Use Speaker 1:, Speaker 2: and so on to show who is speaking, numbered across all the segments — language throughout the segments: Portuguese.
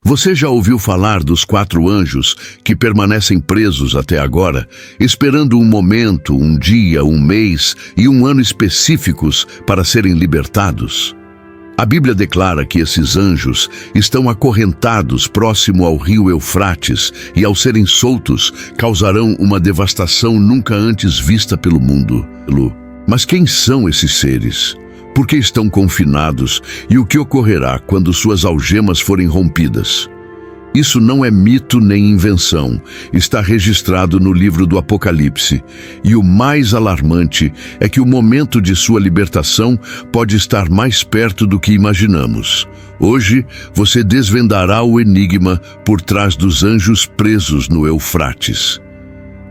Speaker 1: Você já ouviu falar dos 4 anjos que permanecem presos até agora, esperando um momento, um dia, um mês e um ano específicos para serem libertados? A Bíblia declara que esses anjos estão acorrentados próximo ao rio Eufrates e, ao serem soltos, causarão uma devastação nunca antes vista pelo mundo. Mas quem são esses seres? Por que estão confinados e o que ocorrerá quando suas algemas forem rompidas? Isso não é mito nem invenção, está registrado no livro do Apocalipse. E o mais alarmante é que o momento de sua libertação pode estar mais perto do que imaginamos. Hoje, você desvendará o enigma por trás dos anjos presos no Eufrates.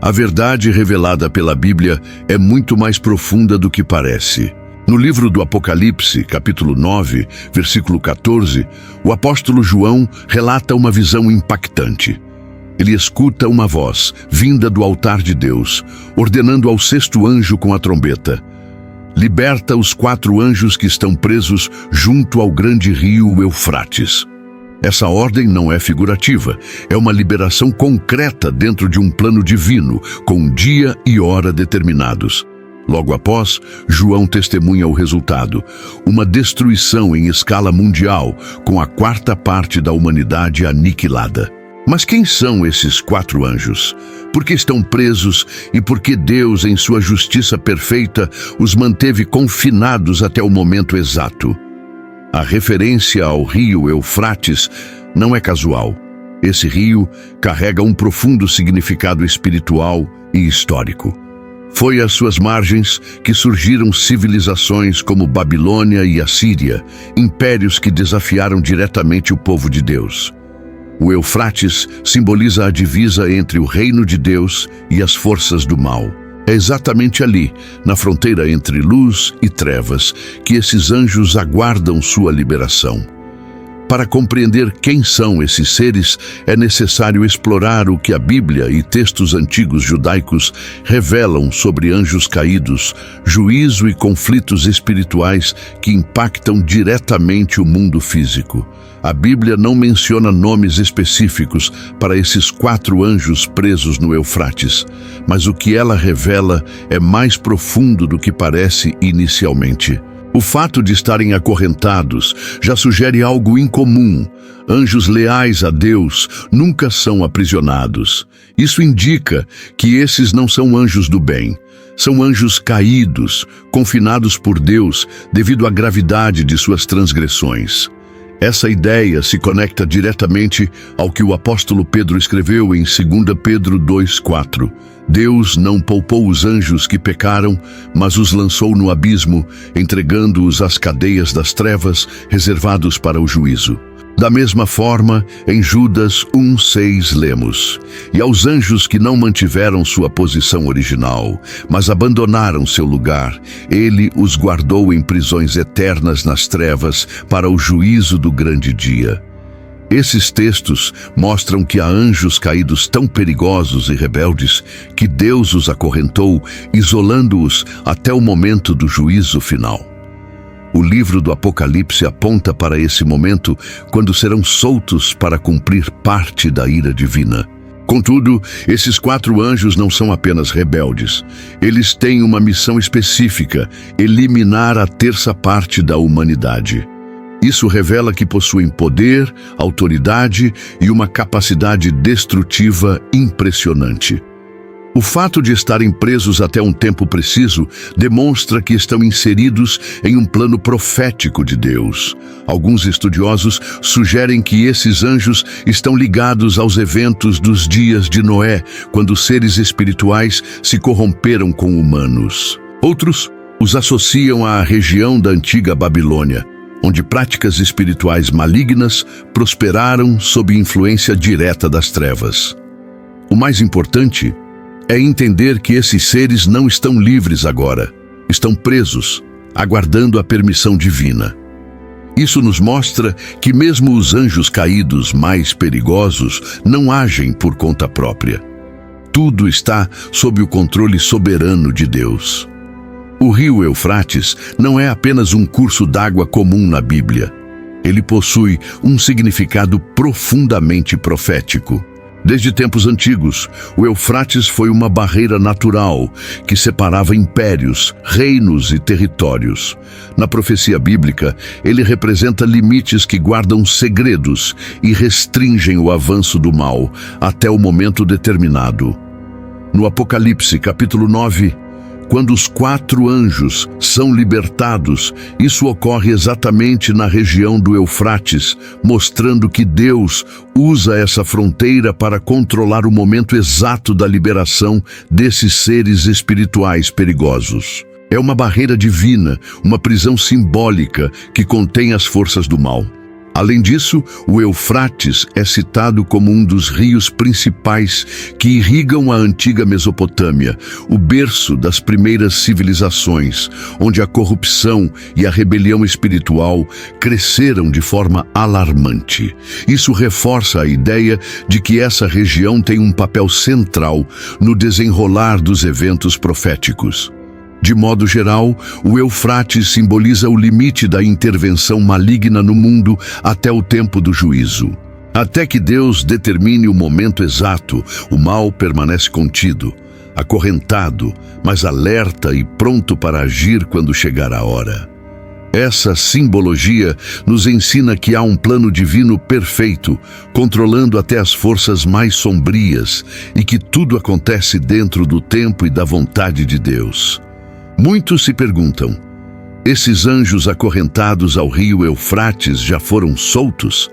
Speaker 1: A verdade revelada pela Bíblia é muito mais profunda do que parece. No livro do Apocalipse, capítulo 9, versículo 14, o apóstolo João relata uma visão impactante. Ele escuta uma voz, vinda do altar de Deus, ordenando ao 6º anjo com a trombeta: liberta os 4 anjos que estão presos junto ao grande rio Eufrates. Essa ordem não é figurativa, é uma liberação concreta dentro de um plano divino, com dia e hora determinados. Logo após, João testemunha o resultado: uma destruição em escala mundial, com a 4ª parte da humanidade aniquilada. Mas quem são esses 4 anjos? Por que estão presos e por que Deus, em sua justiça perfeita, os manteve confinados até o momento exato? A referência ao rio Eufrates não é casual. Esse rio carrega um profundo significado espiritual e histórico. Foi às suas margens que surgiram civilizações como Babilônia e Assíria, impérios que desafiaram diretamente o povo de Deus. O Eufrates simboliza a divisa entre o reino de Deus e as forças do mal. É exatamente ali, na fronteira entre luz e trevas, que esses anjos aguardam sua liberação. Para compreender quem são esses seres, é necessário explorar o que a Bíblia e textos antigos judaicos revelam sobre anjos caídos, juízo e conflitos espirituais que impactam diretamente o mundo físico. A Bíblia não menciona nomes específicos para esses 4 anjos presos no Eufrates, mas o que ela revela é mais profundo do que parece inicialmente. O fato de estarem acorrentados já sugere algo incomum. Anjos leais a Deus nunca são aprisionados. Isso indica que esses não são anjos do bem. São anjos caídos, confinados por Deus devido à gravidade de suas transgressões. Essa ideia se conecta diretamente ao que o apóstolo Pedro escreveu em 2 Pedro 2,4. Deus não poupou os anjos que pecaram, mas os lançou no abismo, entregando-os às cadeias das trevas, reservados para o juízo. Da mesma forma, em Judas 1,6 lemos: e aos anjos que não mantiveram sua posição original, mas abandonaram seu lugar, ele os guardou em prisões eternas nas trevas para o juízo do grande dia. Esses textos mostram que há anjos caídos tão perigosos e rebeldes que Deus os acorrentou, isolando-os até o momento do juízo final. O livro do Apocalipse aponta para esse momento, quando serão soltos para cumprir parte da ira divina. Contudo, esses 4 anjos não são apenas rebeldes. Eles têm uma missão específica: eliminar a 1/3 parte da humanidade. Isso revela que possuem poder, autoridade e uma capacidade destrutiva impressionante. O fato de estarem presos até um tempo preciso demonstra que estão inseridos em um plano profético de Deus. Alguns estudiosos sugerem que esses anjos estão ligados aos eventos dos dias de Noé, quando seres espirituais se corromperam com humanos. Outros os associam à região da antiga Babilônia, onde práticas espirituais malignas prosperaram sob influência direta das trevas. O mais importante é entender que esses seres não estão livres agora. Estão presos, aguardando a permissão divina. Isso nos mostra que mesmo os anjos caídos mais perigosos não agem por conta própria. Tudo está sob o controle soberano de Deus. O rio Eufrates não é apenas um curso d'água comum na Bíblia. Ele possui um significado profundamente profético. Desde tempos antigos, o Eufrates foi uma barreira natural que separava impérios, reinos e territórios. Na profecia bíblica, ele representa limites que guardam segredos e restringem o avanço do mal até o momento determinado. No Apocalipse, capítulo 9, quando os 4 anjos são libertados, isso ocorre exatamente na região do Eufrates, mostrando que Deus usa essa fronteira para controlar o momento exato da liberação desses seres espirituais perigosos. É uma barreira divina, uma prisão simbólica que contém as forças do mal. Além disso, o Eufrates é citado como um dos rios principais que irrigam a antiga Mesopotâmia, o berço das primeiras civilizações, onde a corrupção e a rebelião espiritual cresceram de forma alarmante. Isso reforça a ideia de que essa região tem um papel central no desenrolar dos eventos proféticos. De modo geral, o Eufrates simboliza o limite da intervenção maligna no mundo até o tempo do juízo. Até que Deus determine o momento exato, o mal permanece contido, acorrentado, mas alerta e pronto para agir quando chegar a hora. Essa simbologia nos ensina que há um plano divino perfeito, controlando até as forças mais sombrias, e que tudo acontece dentro do tempo e da vontade de Deus. Muitos se perguntam: esses anjos acorrentados ao rio Eufrates já foram soltos?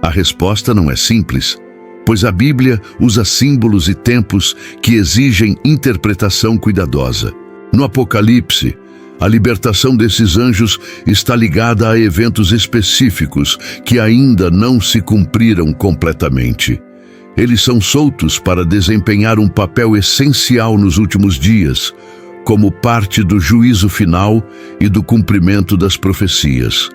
Speaker 1: A resposta não é simples, pois a Bíblia usa símbolos e tempos que exigem interpretação cuidadosa. No Apocalipse, a libertação desses anjos está ligada a eventos específicos que ainda não se cumpriram completamente. Eles são soltos para desempenhar um papel essencial nos últimos dias, como parte do juízo final e do cumprimento das profecias.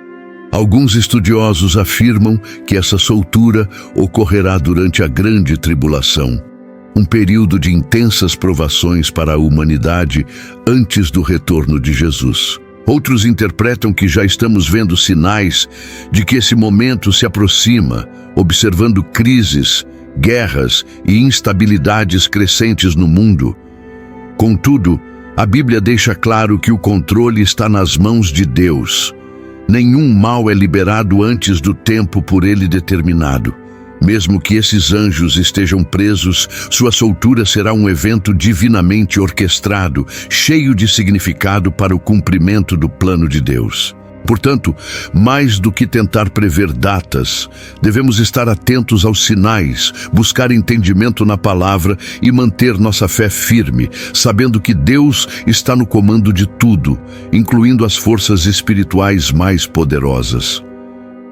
Speaker 1: Alguns estudiosos afirmam que essa soltura ocorrerá durante a grande tribulação, um período de intensas provações para a humanidade antes do retorno de Jesus. Outros interpretam que já estamos vendo sinais de que esse momento se aproxima, observando crises, guerras e instabilidades crescentes no mundo. Contudo, a Bíblia deixa claro que o controle está nas mãos de Deus. Nenhum mal é liberado antes do tempo por ele determinado. Mesmo que esses anjos estejam presos, sua soltura será um evento divinamente orquestrado, cheio de significado para o cumprimento do plano de Deus. Portanto, mais do que tentar prever datas, devemos estar atentos aos sinais, buscar entendimento na palavra e manter nossa fé firme, sabendo que Deus está no comando de tudo, incluindo as forças espirituais mais poderosas.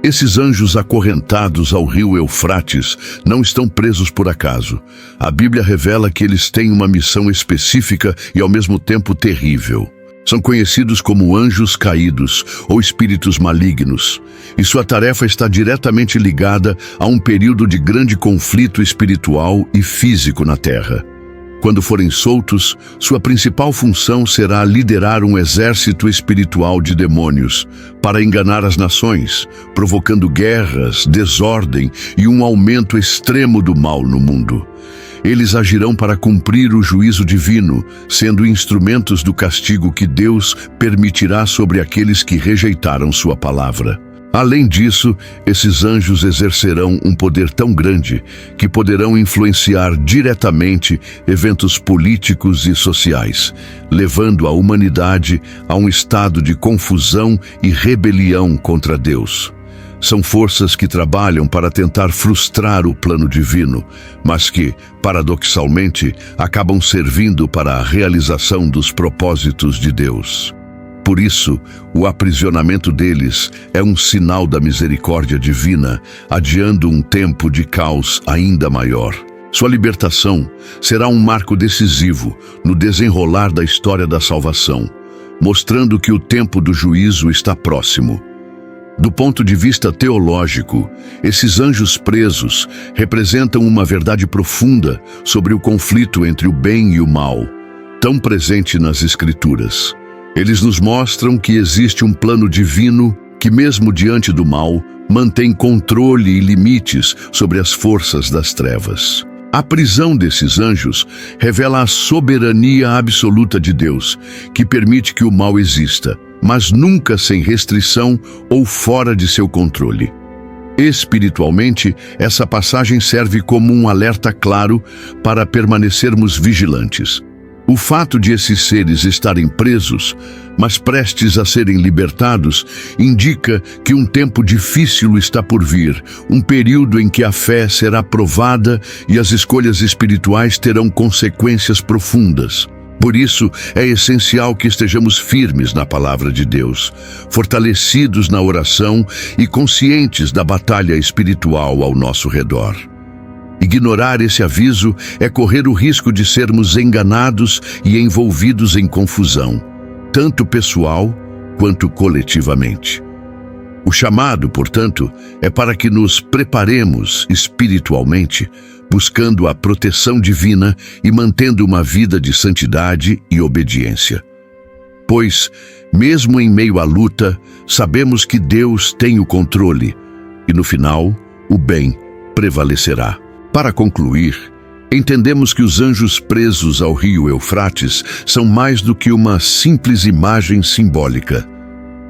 Speaker 1: Esses anjos acorrentados ao rio Eufrates não estão presos por acaso. A Bíblia revela que eles têm uma missão específica e ao mesmo tempo terrível. São conhecidos como anjos caídos ou espíritos malignos, e sua tarefa está diretamente ligada a um período de grande conflito espiritual e físico na Terra. Quando forem soltos, sua principal função será liderar um exército espiritual de demônios para enganar as nações, provocando guerras, desordem e um aumento extremo do mal no mundo. Eles agirão para cumprir o juízo divino, sendo instrumentos do castigo que Deus permitirá sobre aqueles que rejeitaram sua palavra. Além disso, esses anjos exercerão um poder tão grande que poderão influenciar diretamente eventos políticos e sociais, levando a humanidade a um estado de confusão e rebelião contra Deus. São forças que trabalham para tentar frustrar o plano divino, mas que, paradoxalmente, acabam servindo para a realização dos propósitos de Deus. Por isso, o aprisionamento deles é um sinal da misericórdia divina, adiando um tempo de caos ainda maior. Sua libertação será um marco decisivo no desenrolar da história da salvação, mostrando que o tempo do juízo está próximo. Do ponto de vista teológico, esses anjos presos representam uma verdade profunda sobre o conflito entre o bem e o mal, tão presente nas Escrituras. Eles nos mostram que existe um plano divino que mesmo diante do mal, mantém controle e limites sobre as forças das trevas. A prisão desses anjos revela a soberania absoluta de Deus, que permite que o mal exista, mas nunca sem restrição ou fora de seu controle. Espiritualmente, essa passagem serve como um alerta claro para permanecermos vigilantes. O fato de esses seres estarem presos, mas prestes a serem libertados, indica que um tempo difícil está por vir, um período em que a fé será provada e as escolhas espirituais terão consequências profundas. Por isso, é essencial que estejamos firmes na palavra de Deus, fortalecidos na oração e conscientes da batalha espiritual ao nosso redor. Ignorar esse aviso é correr o risco de sermos enganados e envolvidos em confusão, tanto pessoal quanto coletivamente. O chamado, portanto, é para que nos preparemos espiritualmente, buscando a proteção divina e mantendo uma vida de santidade e obediência. Pois, mesmo em meio à luta, sabemos que Deus tem o controle e, no final, o bem prevalecerá. Para concluir, entendemos que os anjos presos ao rio Eufrates são mais do que uma simples imagem simbólica.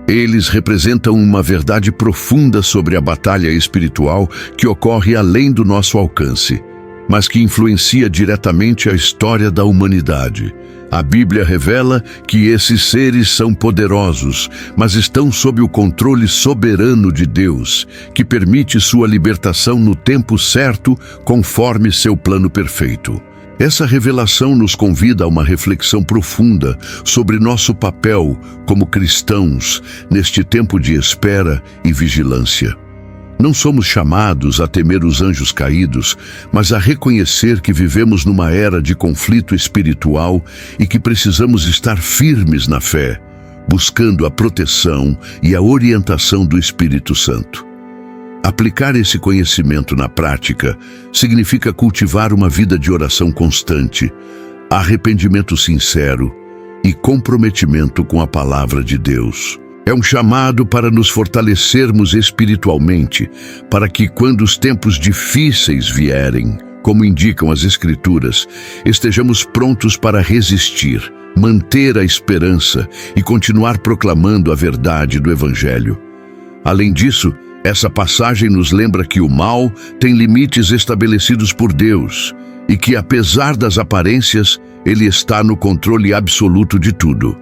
Speaker 1: Eles representam uma verdade profunda sobre a batalha espiritual que ocorre além do nosso alcance, mas que influencia diretamente a história da humanidade. A Bíblia revela que esses seres são poderosos, mas estão sob o controle soberano de Deus, que permite sua libertação no tempo certo, conforme seu plano perfeito. Essa revelação nos convida a uma reflexão profunda sobre nosso papel como cristãos neste tempo de espera e vigilância. Não somos chamados a temer os anjos caídos, mas a reconhecer que vivemos numa era de conflito espiritual e que precisamos estar firmes na fé, buscando a proteção e a orientação do Espírito Santo. Aplicar esse conhecimento na prática significa cultivar uma vida de oração constante, arrependimento sincero e comprometimento com a palavra de Deus. É um chamado para nos fortalecermos espiritualmente, para que quando os tempos difíceis vierem, como indicam as Escrituras, estejamos prontos para resistir, manter a esperança e continuar proclamando a verdade do Evangelho. Além disso, essa passagem nos lembra que o mal tem limites estabelecidos por Deus e que, apesar das aparências, Ele está no controle absoluto de tudo.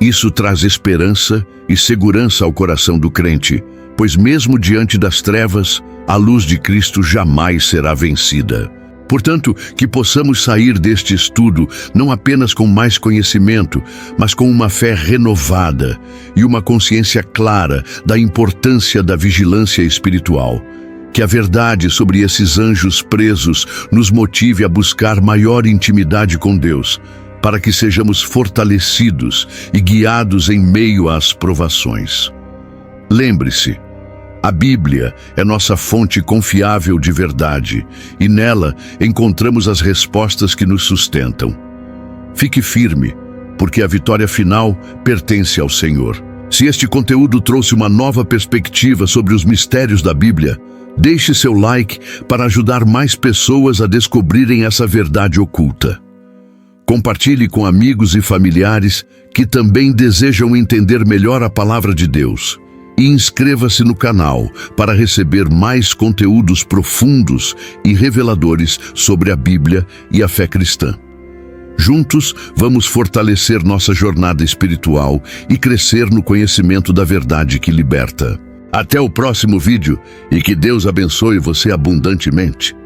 Speaker 1: Isso traz esperança e segurança ao coração do crente, pois mesmo diante das trevas, a luz de Cristo jamais será vencida. Portanto, que possamos sair deste estudo não apenas com mais conhecimento, mas com uma fé renovada e uma consciência clara da importância da vigilância espiritual. Que a verdade sobre esses anjos presos nos motive a buscar maior intimidade com Deus, para que sejamos fortalecidos e guiados em meio às provações. Lembre-se, a Bíblia é nossa fonte confiável de verdade e nela encontramos as respostas que nos sustentam. Fique firme, porque a vitória final pertence ao Senhor. Se este conteúdo trouxe uma nova perspectiva sobre os mistérios da Bíblia, deixe seu like para ajudar mais pessoas a descobrirem essa verdade oculta. Compartilhe com amigos e familiares que também desejam entender melhor a palavra de Deus. E inscreva-se no canal para receber mais conteúdos profundos e reveladores sobre a Bíblia e a fé cristã. Juntos, vamos fortalecer nossa jornada espiritual e crescer no conhecimento da verdade que liberta. Até o próximo vídeo e que Deus abençoe você abundantemente.